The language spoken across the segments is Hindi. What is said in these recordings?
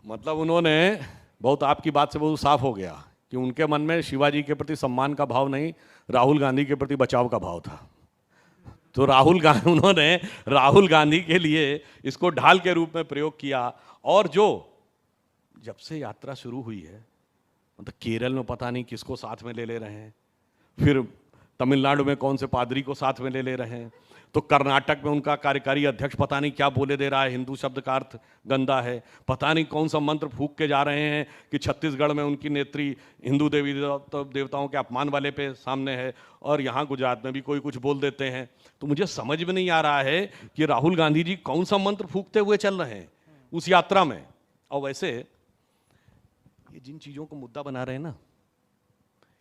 मतलब उन्होंने बहुत, आपकी बात से बहुत साफ हो गया कि उनके मन में शिवाजी के प्रति सम्मान का भाव नहीं, राहुल गांधी के प्रति बचाव का भाव था। तो उन्होंने राहुल गांधी के लिए इसको ढाल के रूप में प्रयोग किया। और जो जब से यात्रा शुरू हुई है, मतलब केरल में पता नहीं किसको साथ में ले रहे हैं, फिर तमिलनाडु में कौन से पादरी को साथ में ले रहे हैं, तो कर्नाटक में उनका कार्यकारी अध्यक्ष पता नहीं क्या बोले दे रहा है, हिंदू शब्द का अर्थ गंदा है, पता नहीं कौन सा मंत्र फूंक के जा रहे हैं कि छत्तीसगढ़ में उनकी नेत्री हिंदू देवी देवताओं के अपमान वाले पे सामने है, और यहाँ गुजरात में भी कोई कुछ बोल देते हैं। तो मुझे समझ में नहीं आ रहा है कि राहुल गांधी जी कौन सा मंत्र फूंकते हुए चल रहे हैं उस यात्रा में। और वैसे ये जिन चीजों को मुद्दा बना रहे हैं ना,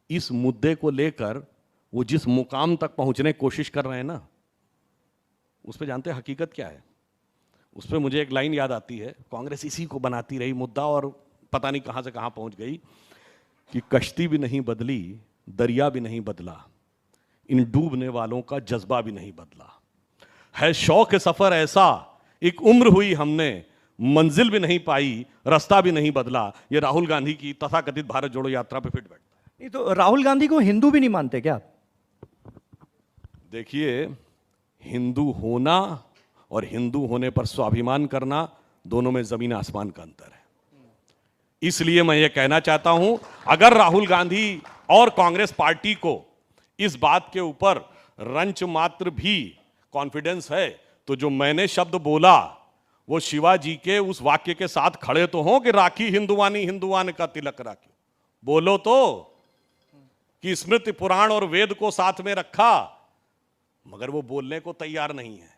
इस मुद्दे को लेकर वो जिस मुकाम तक पहुंचने की कोशिश कर रहे हैं ना, उस पर जानते हैं हकीकत क्या है? उस पर मुझे एक लाइन याद आती है, कांग्रेस इसी को बनाती रही मुद्दा और पता नहीं कहां से कहां पहुंच गई, कि कश्ती भी नहीं बदली, दरिया भी नहीं बदला, इन डूबने वालों का जज्बा भी नहीं बदला, है शौक सफर ऐसा, एक उम्र हुई हमने, मंजिल भी नहीं पाई, रास्ता भी नहीं बदला। ये राहुल गांधी की तथाकथित भारत जोड़ो यात्रा पे फिट बैठता है। नहीं तो राहुल गांधी को हिंदू भी नहीं मानते क्या? देखिए, हिंदू होना और हिंदू होने पर स्वाभिमान करना, दोनों में जमीन आसमान का अंतर है। इसलिए मैं ये कहना चाहता हूं, अगर राहुल गांधी और कांग्रेस पार्टी को इस बात के ऊपर रंच मात्र भी कॉन्फिडेंस है, तो जो मैंने शब्द बोला वो शिवाजी के उस वाक्य के साथ खड़े तो हों कि राखी हिंदुवानी हिंदुवान का तिलक राखी, बोलो तो कि स्मृति पुराण और वेद को साथ में रखा, मगर वो बोलने को तैयार नहीं है।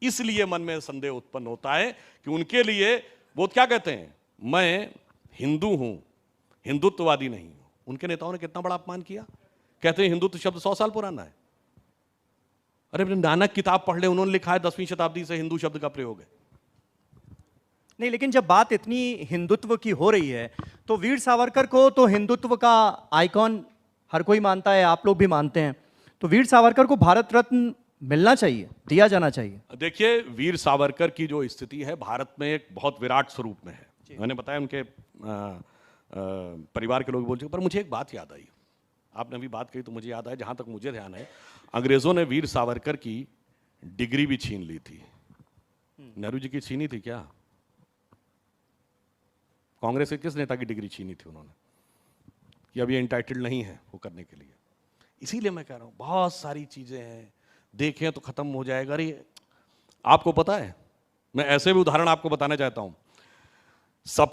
इसलिए मन में संदेह उत्पन्न होता है कि उनके लिए वो क्या कहते हैं, मैं हिंदू हूं, हिंदुत्ववादी नहीं हूं। उनके नेताओं ने कितना बड़ा अपमान किया, कहते हैं हिंदुत्व शब्द 100 साल पुराना है। अरे नानक किताब पढ़ ले, उन्होंने लिखा है 10वीं शताब्दी से हिंदू शब्द का प्रयोग है। नहीं, लेकिन जब बात इतनी हिंदुत्व की हो रही है तो वीर सावरकर को तो हिंदुत्व का आइकॉन हर कोई मानता है, आप लोग भी मानते हैं, तो वीर सावरकर को भारत रत्न मिलना चाहिए, दिया जाना चाहिए। देखिए, वीर सावरकर की जो स्थिति है भारत में एक बहुत विराट स्वरूप में है। मैंने बताया उनके परिवार के लोग बोल चुके, पर मुझे एक बात याद आई, आपने अभी बात कही तो मुझे याद आया, जहां तक मुझे ध्यान है, अंग्रेजों ने वीर सावरकर की डिग्री भी छीन ली थी। नेहरू जी की छीनी थी क्या? कांग्रेस के किस नेता की डिग्री छीनी थी उन्होंने कि अब ये इंटाइटल्ड नहीं है वो करने के लिए? इसीलिए मैं कह रहा हूं बहुत सारी चीजें हैं, देखें तो खत्म हो जाएगा। अरे आपको पता है, मैं ऐसे भी उदाहरण आपको बताना चाहता हूं। सब